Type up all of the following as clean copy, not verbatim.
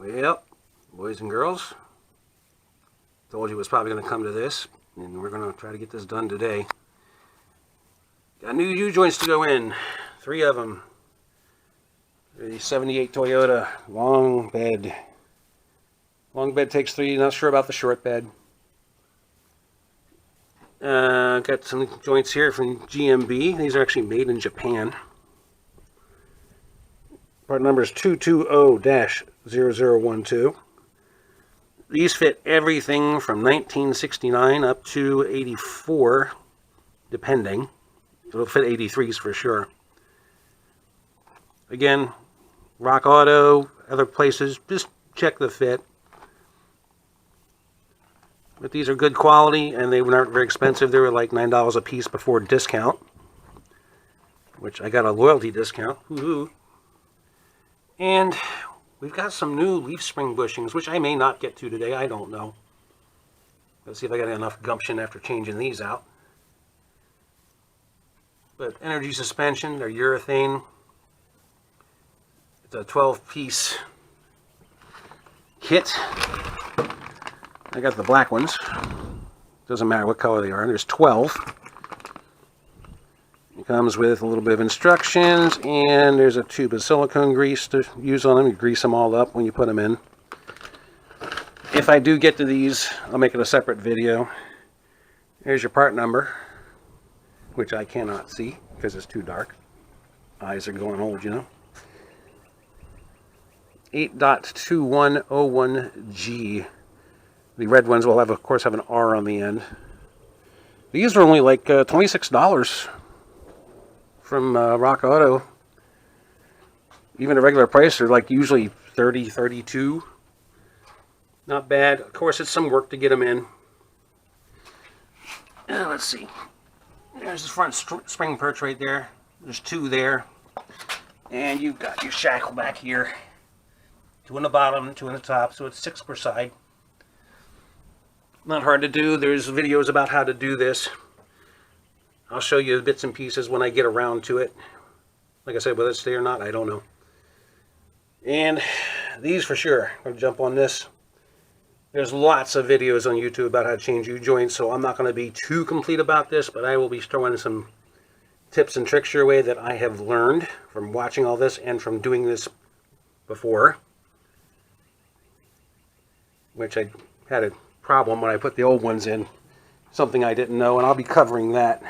Well, boys and girls, told you it was probably going to come to this, and we're going to try to get this done today. Got new U-joints to go in, 3 of them. The 78 Toyota Longbed. Longbed takes 3, not sure about the short bed. Got some joints here from GMB. These are actually made in Japan. Part number is 220-0012. These fit everything from 1969 up to 84, depending. It'll fit 83s for sure. Again, Rock Auto, other places, just check the fit. But these are good quality, and they weren't very expensive. They were like $9 a piece before discount, which I got a loyalty discount. Woohoo! And we've got some new leaf spring bushings, which I may not get to today. I don't know. Let's see if I got enough gumption after changing these out. But energy suspension, they're urethane. It's a 12-piece kit. I got the black ones. Doesn't matter what color they are. There's 12. It comes with a little bit of instructions, and there's a tube of silicone grease to use on them. You grease them all up when you put them in. If I do get to these, I'll make it a separate video. Here's your part number, which I cannot see because it's too dark. Eyes are going old, you know. 8.2101G. The red ones will have, of course, have an R on the end. These are only like $26 from Rock Auto. Even a regular price are like usually $30, $32. Not bad. Of course, it's some work to get them in. Let's see. There's the front spring perch right there. There's 2 there. And you've got your shackle back here. 2 on the bottom, 2 on the top, so it's 6 per side. Not hard to do. There's videos about how to do this. I'll show you the bits and pieces when I get around to it. Like I said, whether it's stay or not, I don't know. And these for sure. I'm going to jump on this. There's lots of videos on YouTube about how to change U-joints, so I'm not going to be too complete about this, but I will be throwing some tips and tricks your way that I have learned from watching all this and from doing this before. Which I had a problem when I put the old ones in. Something I didn't know, and I'll be covering that.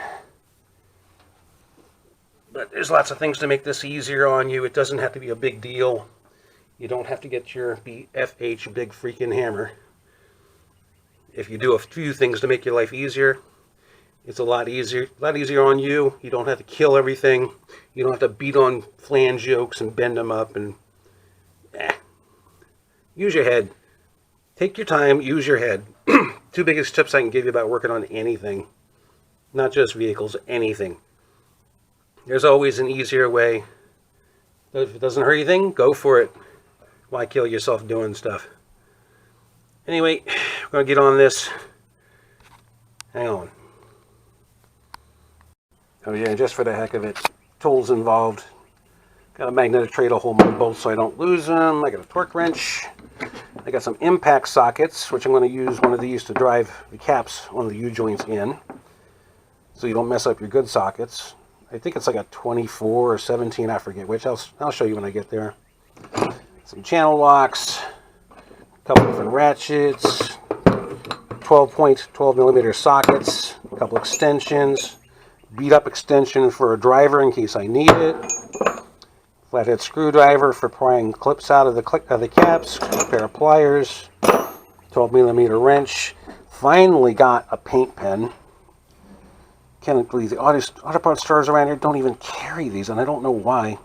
But there's lots of things to make this easier on you. It doesn't have to be a big deal. You don't have to get your BFH big freaking hammer. If you do a few things to make your life easier, it's a lot easier on you. You don't have to kill everything. You don't have to beat on flange yokes and bend them up and use your head. Take your time, use your head. 2 biggest tips I can give you about working on anything. Not just vehicles, anything. There's always an easier way. If it doesn't hurt anything, go for it. Why kill yourself doing stuff? Anyway, we're going to get on this. Hang on. Oh yeah, just for the heck of it. Tools involved. Got a magnetic tray to hold my bolts so I don't lose them. I got a torque wrench. I got some impact sockets, which I'm going to use one of these to drive the caps on the U-joints in, so you don't mess up your good sockets. I think it's like a 24 or 17, I forget which. I'll show you when I get there. Some channel locks, a couple different ratchets, 12 millimeter sockets, a couple extensions, beat up extension for a driver in case I need it. Flathead screwdriver for prying clips out of the caps, a pair of pliers, 12 millimeter wrench. Finally got a paint pen. Can't believe the auto parts stores around here don't even carry these, and I don't know why.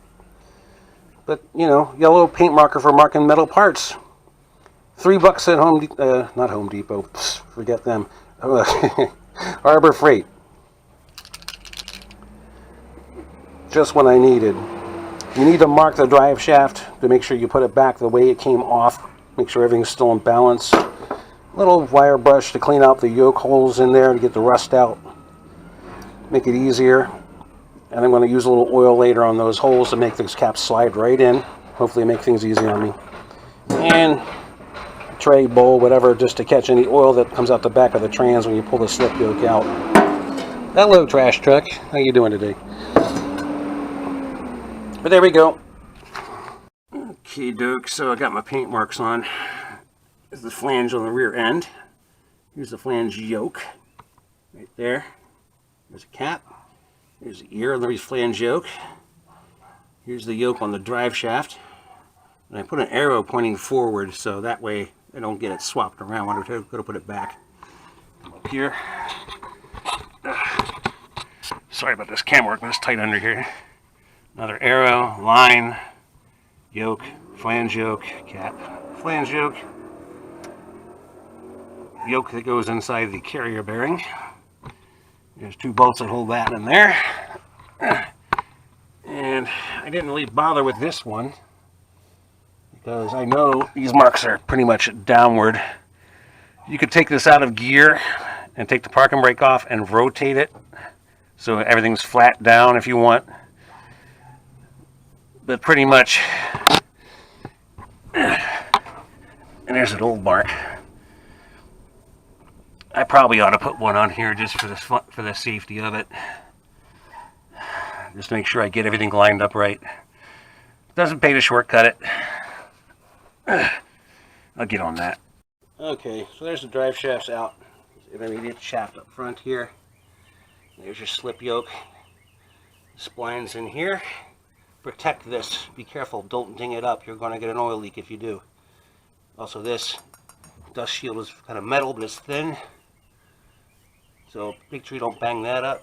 But, you know, yellow paint marker for marking metal parts. $3 at not Home Depot, forget them. Harbor Freight. Just what I needed. You need to mark the drive shaft to make sure you put it back the way it came off. Make sure everything's still in balance. Little wire brush to clean out the yoke holes in there to get the rust out. Make it easier. And I'm going to use a little oil later on those holes to make those caps slide right in. Hopefully make things easy on me. and tray, bowl, whatever, just to catch any oil that comes out the back of the trans when you pull the slip yoke out. Hello, trash truck. How you doing today? But there we go. Okay, doke. So I got my paint marks on. There's the flange on the rear end. Here's the flange yoke. Right there. There's a cap. There's the ear on the flange yoke. Here's the yoke on the drive shaft. And I put an arrow pointing forward so that way I don't get it swapped around when I go to put it back. Up here. Sorry about this camera work, but it's tight under here. Another arrow, line, yoke, flange yoke, cap, flange yoke. Yoke that goes inside the carrier bearing. There's 2 bolts that hold that in there. And I didn't really bother with this one because I know these marks are pretty much downward. You could take this out of gear and take the parking brake off and rotate it so everything's flat down if you want. But pretty much, and there's an old mark. I probably ought to put one on here just for the safety of it. Just to make sure I get everything lined up right. Doesn't pay to shortcut it. I'll get on that. Okay, so there's the drive shafts out. Intermediate shaft up front here. There's your slip yoke. Splines in here. Protect this. Be careful, don't ding it up. You're going to get an oil leak if you do. Also, this dust shield is kind of metal, but it's thin. So make sure you don't bang that up.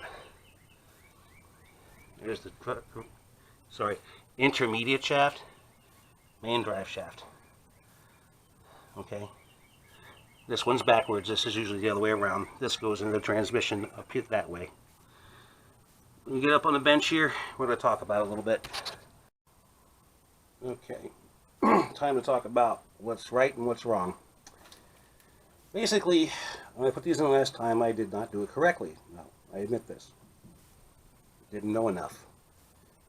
There's the intermediate shaft, main drive shaft. Okay. This one's backwards. This is usually the other way around. This goes into the transmission up here that way. When you get up on the bench here, we're going to talk about it a little bit. Okay. Time to talk about what's right and what's wrong. Basically, when I put these in the last time, I did not do it correctly. No, I admit this. Didn't know enough.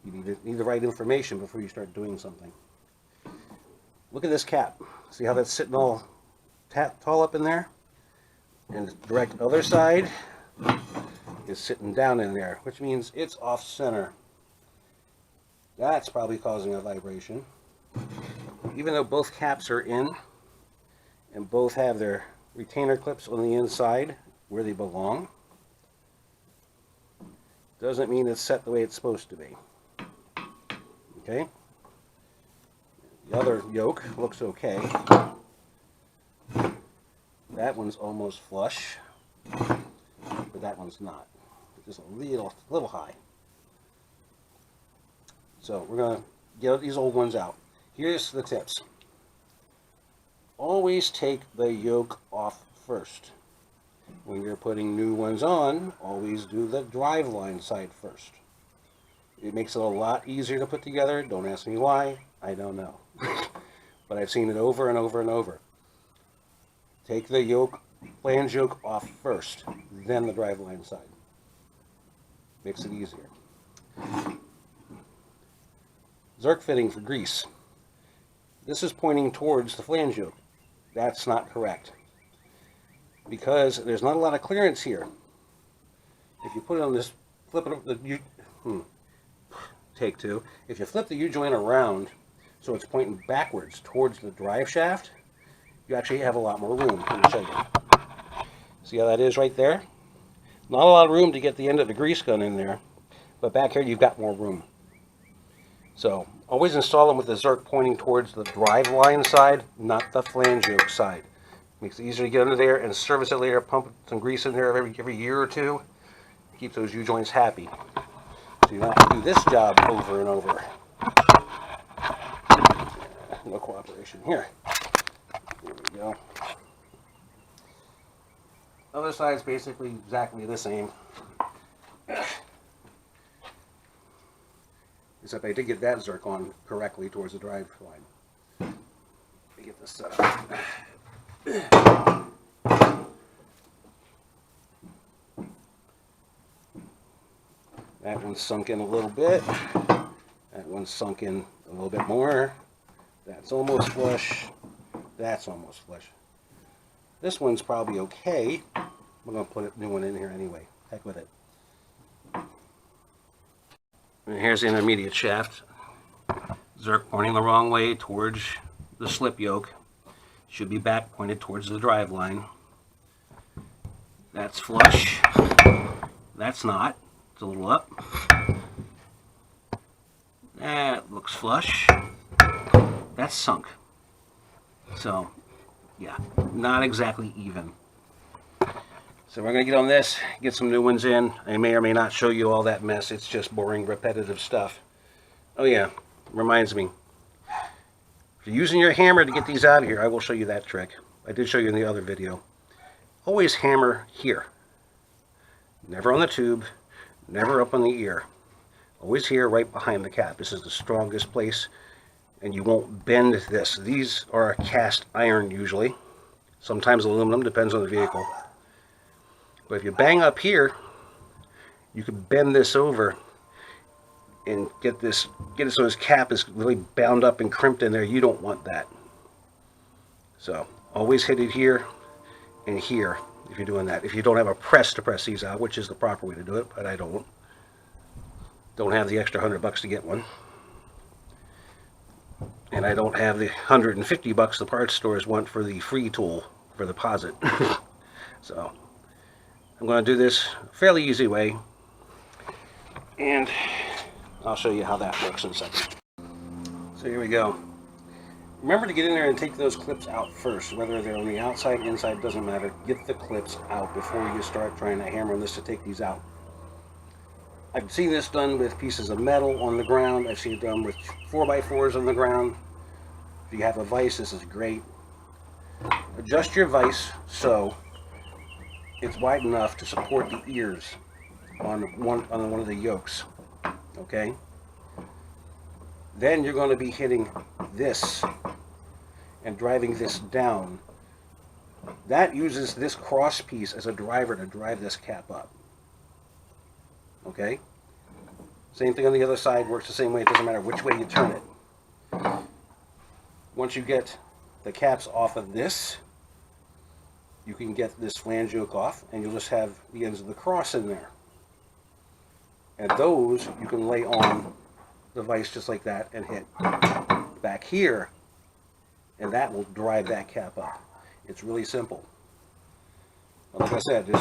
You need the right information before you start doing something. Look at this cap. See how that's sitting all tall up in there? And the direct other side is sitting down in there, which means it's off center. That's probably causing a vibration. Even though both caps are in and both have their retainer clips on the inside where they belong, doesn't mean it's set the way it's supposed to be. Okay? The other yoke looks okay. That one's almost flush, but that one's not. It's just a little high. So we're going to get these old ones out. Here's the tips. Always take the yoke off first. When you're putting new ones on, always do the driveline side first. It makes it a lot easier to put together. Don't ask me why. I don't know. But I've seen it over and over and over. Take the yoke, flange yoke off first, then the driveline side. Makes it easier. Zerk fitting for grease. This is pointing towards the flange yoke. That's not correct, because there's not a lot of clearance here. If you put it on this, flip it, take 2. If you flip the U-joint around so it's pointing backwards towards the drive shaft, you actually have a lot more room. Let me show you. See how that is right there? Not a lot of room to get the end of the grease gun in there, but back here you've got more room. So always install them with the Zerk pointing towards the drive line side, not the flange yoke side. Makes it easier to get under there and service it later, pump some grease in there every year or two. Keep those U-joints happy. So you don't have to do this job over and over. No cooperation here. There we go. Other side's basically exactly the same. Except I did get that Zerk on correctly towards the drive line. Let me get this set up. That one's sunk in a little bit. That one's sunk in a little bit more. That's almost flush. That's almost flush. This one's probably okay. We're going to put a new one in here anyway. Heck with it. And here's the intermediate shaft. Zerk pointing the wrong way towards the slip yoke. Should be back pointed towards the drive line. That's flush. That's not. It's a little up. That looks flush. That's sunk. So, yeah, not exactly even. So we're going to get on this, get some new ones in. I may or may not show you all that mess. It's just boring, repetitive stuff. Oh yeah, reminds me. If you're using your hammer to get these out of here, I will show you that trick. I did show you in the other video. Always hammer here. Never on the tube, never up on the ear. Always here, right behind the cap. This is the strongest place, and you won't bend this. These are cast iron usually. Sometimes aluminum, depends on the vehicle. But if you bang up here, you can bend this over and get it so his cap is really bound up and crimped in there. You don't want that. So always hit it here and here if you're doing that. If you don't have a press to press these out, which is the proper way to do it, but I don't have the extra $100 to get one. And I don't have the $150 the parts stores want for the free tool for the deposit. So I'm going to do this a fairly easy way, and I'll show you how that works in a second. So here we go. Remember to get in there and take those clips out first, whether they're on the outside, inside, doesn't matter. Get the clips out before you start trying to hammer on this to take these out. I've seen this done with pieces of metal on the ground. I've seen it done with 4x4s on the ground. If you have a vise, this is great. Adjust your vise so it's wide enough to support the ears on one of the yokes. Okay? Then you're going to be hitting this and driving this down. That uses this cross piece as a driver to drive this cap up. Okay? Same thing on the other side, works the same way. It doesn't matter which way you turn it. Once you get the caps off of this, you can get this flange yoke off, and you'll just have the ends of the cross in there. And those you can lay on the vise just like that and hit back here, and that will drive that cap up. It's really simple. Like I said, you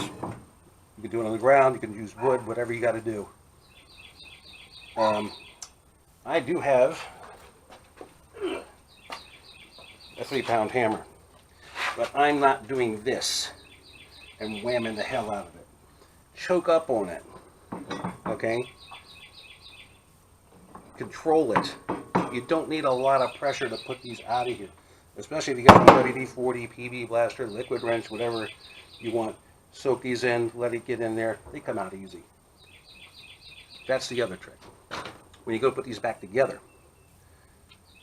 can do it on the ground, you can use wood, whatever you got to do. I do have a 3-pound hammer, but I'm not doing this and whamming the hell out of it. Choke up on it, okay? Control it. You don't need a lot of pressure to put these out of here, especially if you got a WD-40, PB blaster, liquid wrench, whatever you want. Soak these in, let it get in there. They come out easy. That's the other trick. When you go put these back together,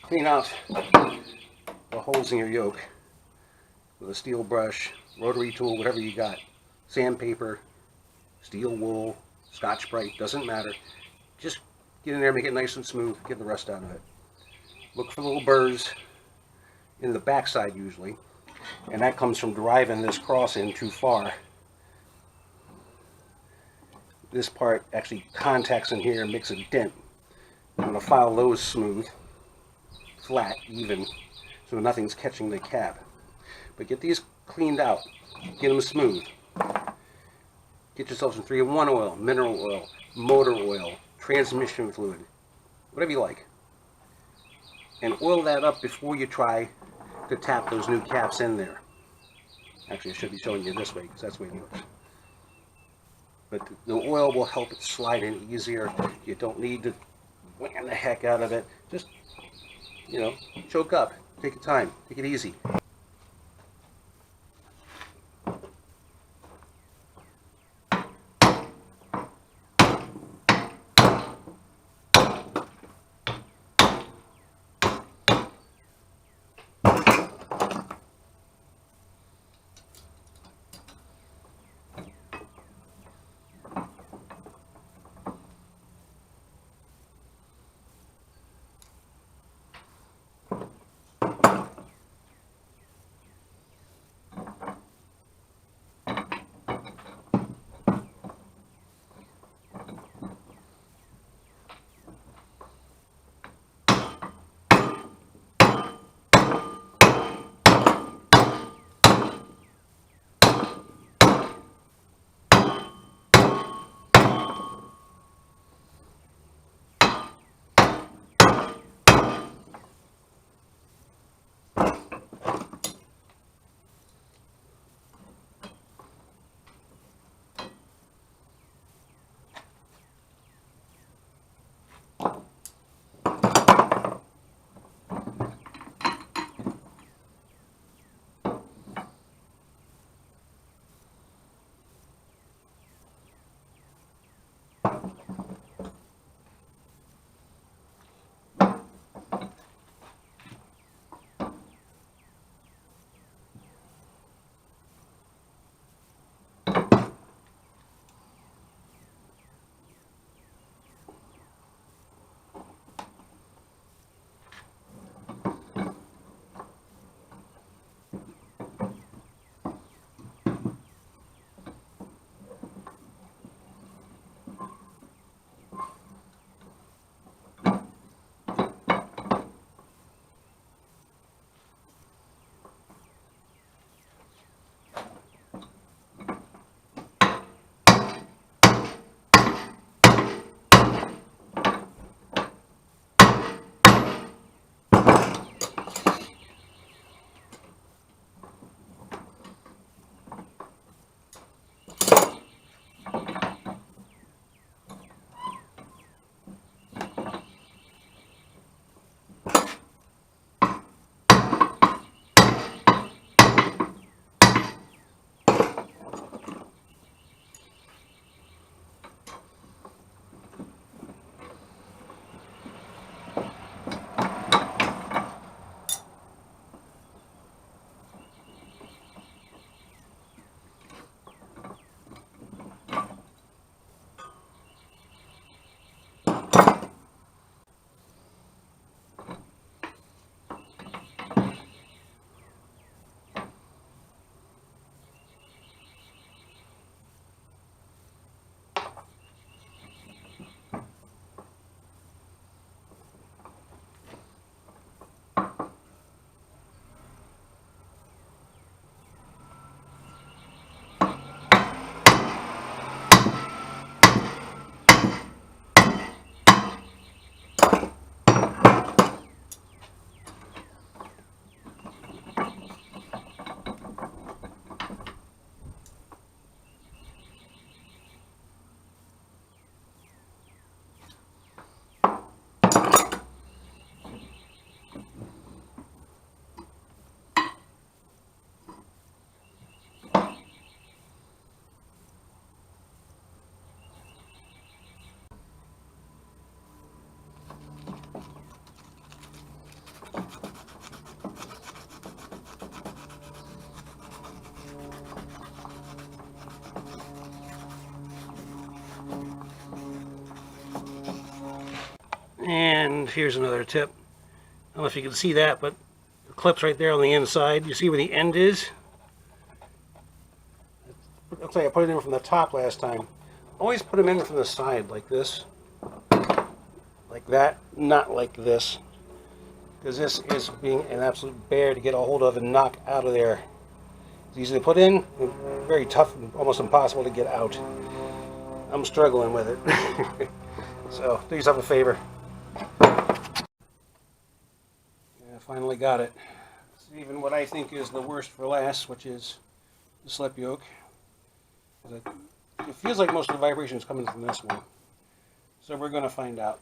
clean out the holes in your yoke with a steel brush, rotary tool, whatever you got. Sandpaper, steel wool, Scotch-Brite, doesn't matter. Just get in there, make it nice and smooth, get the rust out of it. Look for little burrs in the backside usually, and that comes from driving this cross in too far. This part actually contacts in here and makes a dent. I'm going to file those smooth, flat, even, so nothing's catching the cap. But get these cleaned out, get them smooth. Get yourself some 3-in-1 oil, mineral oil, motor oil, transmission fluid, whatever you like. And oil that up before you try to tap those new caps in there. Actually, I should be showing you this way because that's the way it works. But the oil will help it slide in easier. You don't need to wham the heck out of it. Just, choke up. Take your time. Take it easy. And here's another tip. I don't know if you can see that, but the clip's right there on the inside. You see where the end is? Looks like I put it in from the top last time. Always put them in from the side like this. Like that, not like this. Because this is being an absolute bear to get a hold of and knock out of there. It's easy to put in, very tough and almost impossible to get out. I'm struggling with it. So, do yourself a favor. Yeah, finally got it. It's even what I think is the worst for last, which is the slip yoke. It feels like most of the vibration is coming from this one. So we're going to find out.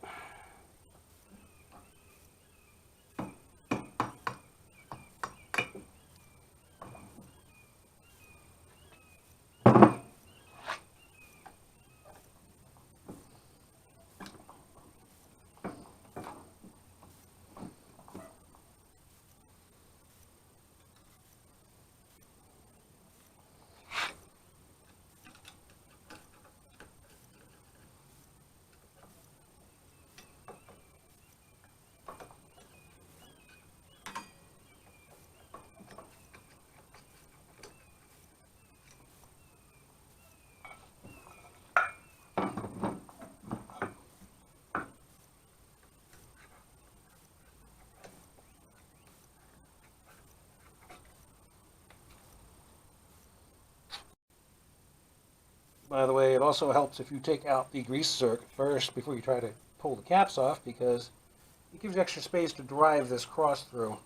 By the way, it also helps if you take out the grease zerk first before you try to pull the caps off, because it gives you extra space to drive this cross through.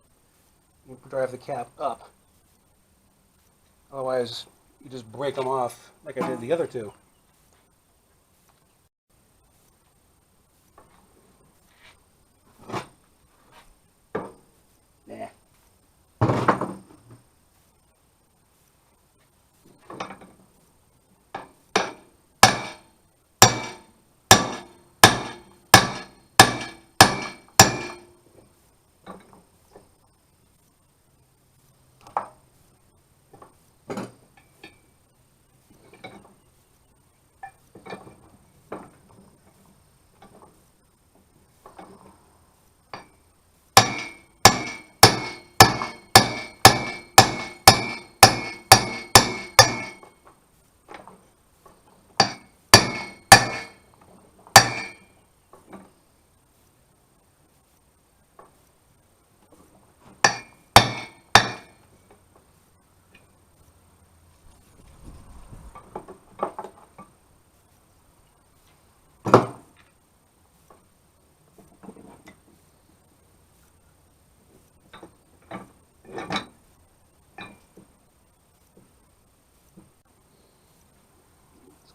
You drive the cap up. Otherwise, you just break them off like I did the other two. Nah.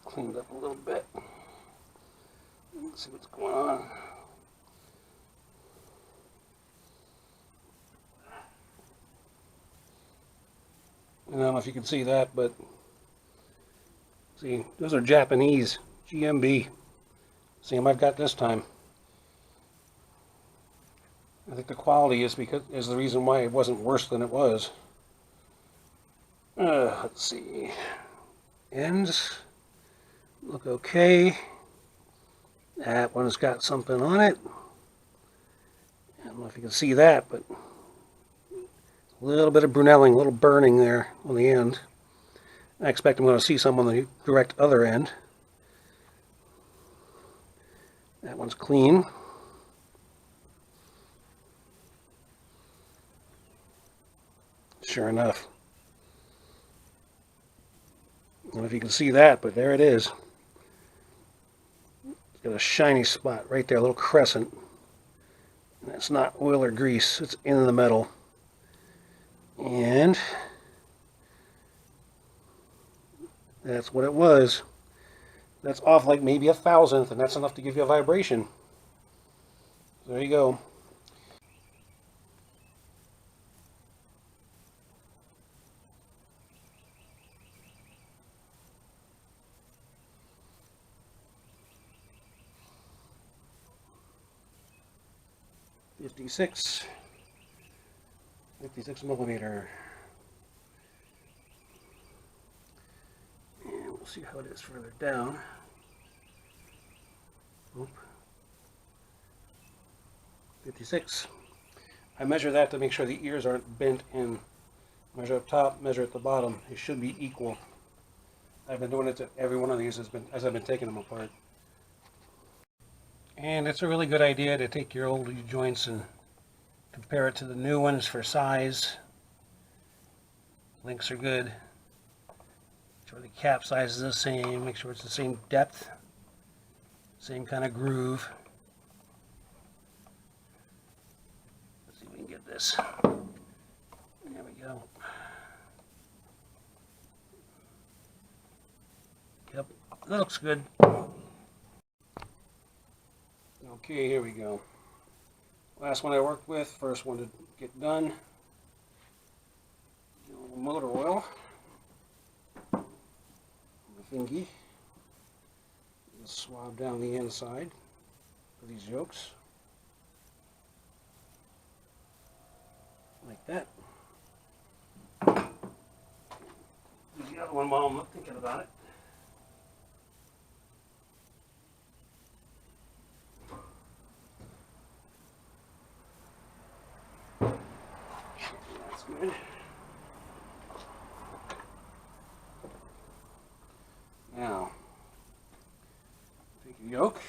Cleaned up a little bit. Let's see what's going on. I don't know if you can see that, but see, those are Japanese GMB. Same I've got this time. I think the quality is the reason why it wasn't worse than it was. Let's see. Ends look okay. That one's got something on it. I don't know if you can see that, but a little bit of brunelling, a little burning there on the end. I expect I'm going to see some on the direct other end. That one's clean. Sure enough. I don't know if you can see that, but there it is. It's got a shiny spot right there, a little crescent. And that's not oil or grease, it's in the metal. And that's what it was. That's off like maybe 1,000th, and that's enough to give you a vibration. There you go. $56 millimeter. And we'll see how it is further down. Oop. 56. I measure that to make sure the ears aren't bent in. Measure up top, measure at the bottom. It should be equal. I've been doing it to every one of these as I've been taking them apart. And it's a really good idea to take your old joints and compare it to the new ones for size. Links are good. Make sure the cap size is the same. Make sure it's the same depth. Same kind of groove. Let's see if we can get this. There we go. Yep, that looks good. Okay, here we go. Last one I worked with, first one to get done. A little motor oil. The thingy. Just swab down the inside of these yokes. Like that. Do the other one while I'm thinking about it. That's good. Now, take your yoke,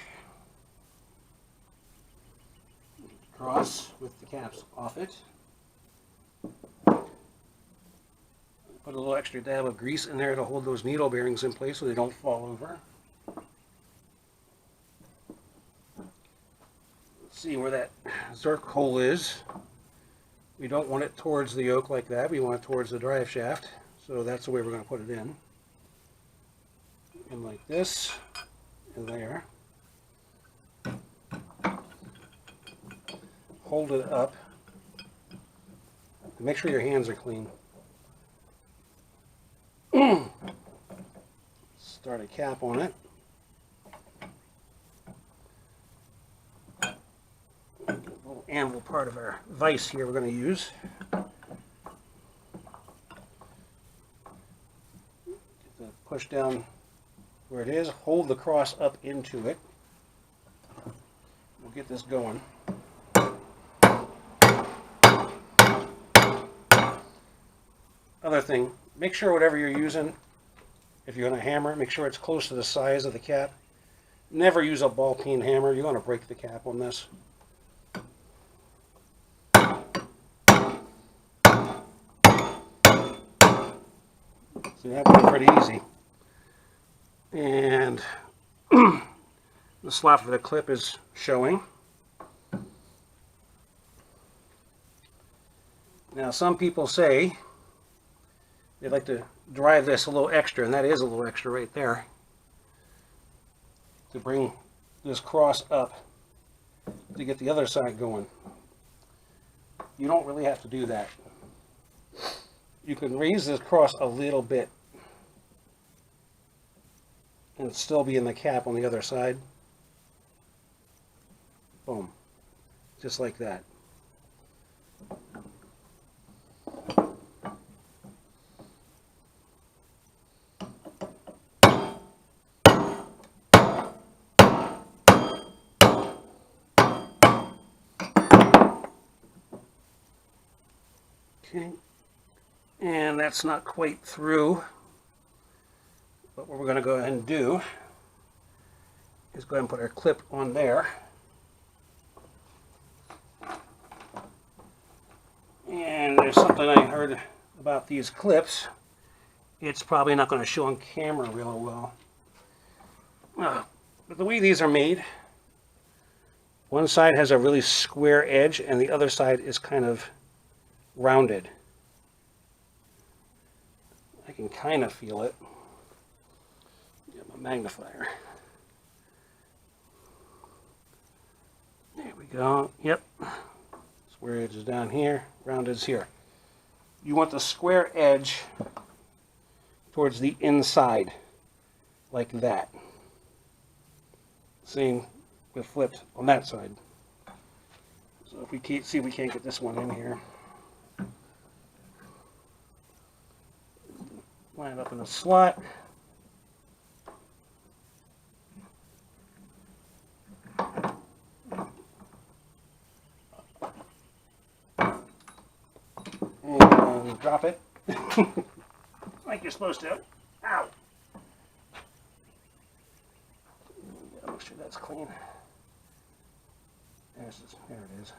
cross with the caps off it. Put a little extra dab of grease in there to hold those needle bearings in place so they don't fall over. Let's see where that Zerk hole is. We don't want it towards the yoke like that. We want it towards the drive shaft. So that's the way we're going to put it in. And like this, and there. Hold it up. And make sure your hands are clean. Start a cap on it. A little anvil part of our vise here we're going to use. Push down where it is, hold the cross up into it. We'll get this going. Other thing, make sure whatever you're using, if you're going to hammer, make sure it's close to the size of the cap. Never use a ball peen hammer. You're going to break the cap on this. See, that went pretty easy. And the slot for the clip is showing. Now, some people say they'd like to drive this a little extra, and that is a little extra right there, to bring this cross up to get the other side going. You don't really have to do that. You can raise this cross a little bit and still be in the cap on the other side. Boom. Just like that. Okay. And that's not quite through. But what we're going to go ahead and do is go ahead and put our clip on there. And there's something I heard about these clips. It's probably not going to show on camera real well. But the way these are made, one side has a really square edge and the other side is kind of rounded. I can kind of feel it. Get my magnifier. There we go. Yep. Square edge is down here, rounded is here. You want the square edge towards the inside, like that. Same with flipped on that side. So if we can't see, we can't get this one in here. Line it up in the slot. Don't drop it. Like you're supposed to. Ow! Gotta make sure that's clean. There it is.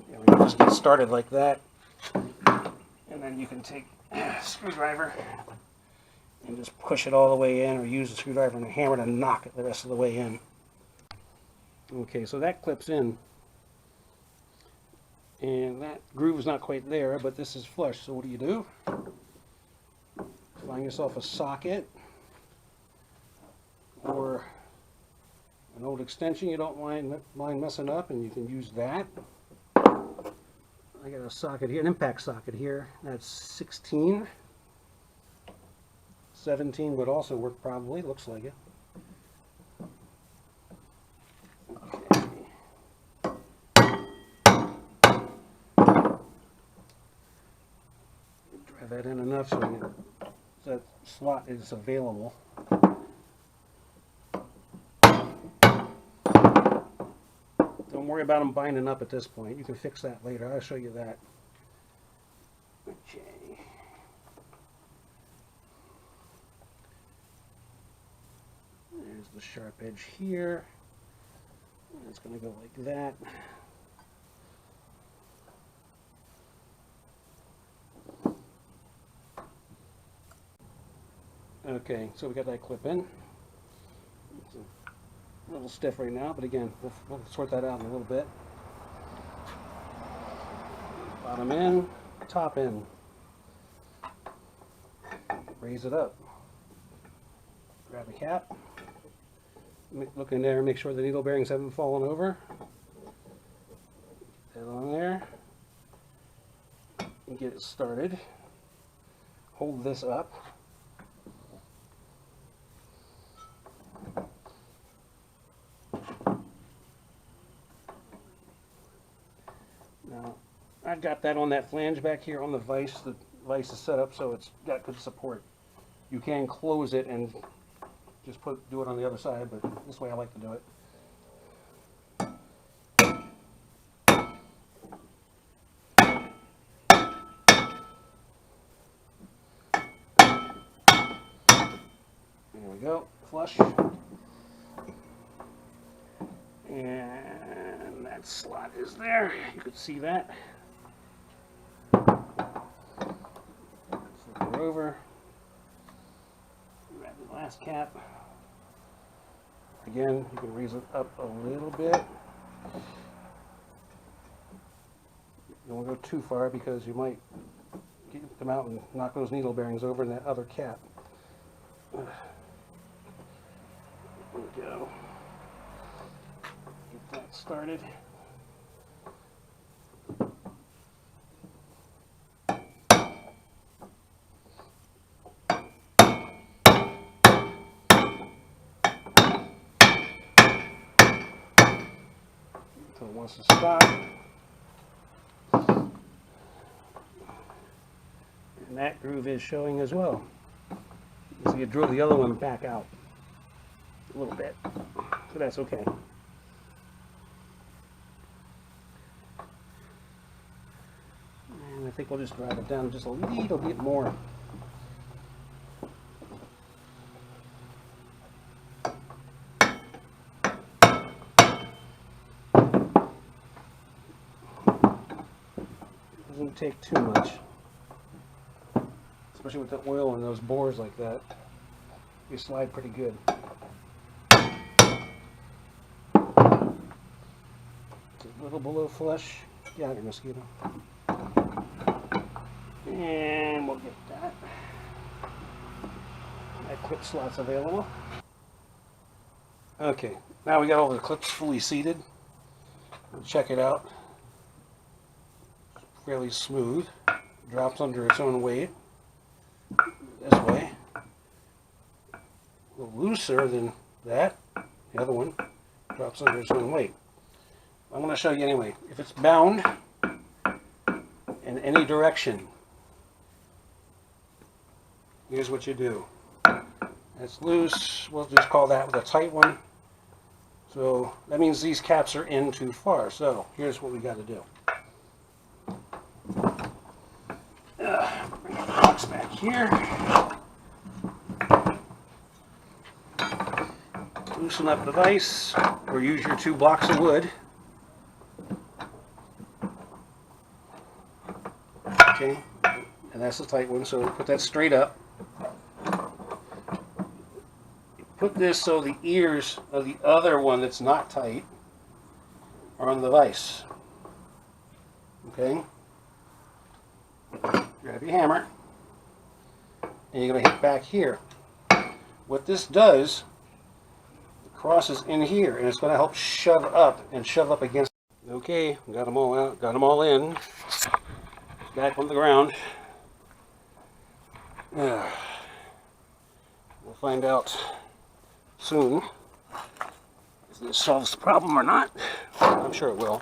Yeah, we can just get started like that. And then you can take a screwdriver and just push it all the way in, or use the screwdriver and a hammer to knock it the rest of the way in. Okay, so that clips in. And that groove is not quite there, but this is flush. So what do? Find yourself a socket or an old extension you don't mind messing up, and you can use that. I got a socket here, an impact socket here. That's 16. 17 would also work probably, looks like it. Drive that in enough so that slot is available. Don't worry about them binding up at this point. You can fix that later. I'll show you that. Okay. There's the sharp edge here. It's going to go like that. Okay, so we got that clip in. It's a little stiff right now, but again, we'll sort that out in a little bit. Bottom in, top in. Raise it up. Grab the cap. Look in there and make sure the needle bearings haven't fallen over. Put that on there. And get it started. Hold this up. Now, I've got that on that flange back here on the vise. The vise is set up so it's got good support. You can close it and just do it on the other side, but this way I like to do it. There we go, flush. And that slot is there. You can see that. Flip her over. Grab the last cap. Again, you can raise it up a little bit. You don't want to go too far because you might get them out and knock those needle bearings over in that other cap. There we go. Get that started. Until it wants to stop. And that groove is showing as well. So you drill the other one back out a little bit, so that's okay. And I think we'll just drive it down just a little bit more. Doesn't take too much, especially with the oil and those bores like that. You slide pretty good. A little below flush. Get out of here, mosquito. And we'll get that. That clip slot's available. Okay, now we got all the clips fully seated. Check it out. Fairly smooth. Drops under its own weight. This way. A little looser than that. The other one drops under its own weight. I'm going to show you anyway. If it's bound in any direction, here's what you do. That's loose. We'll just call that with a tight one. So that means these caps are in too far. So here's what we got to do. Bring the box back here. Loosen up the vise, or use your 2 blocks of wood. Okay, and that's the tight one, so put that straight up. Put this so the ears of the other one that's not tight are on the vise. Okay? Grab your hammer, and you're going to hit back here. What this does, crosses in here, and it's going to help shove up against. Okay, got them all out, got them all in. Back on the ground. We'll find out soon if this solves the problem or not. I'm sure it will.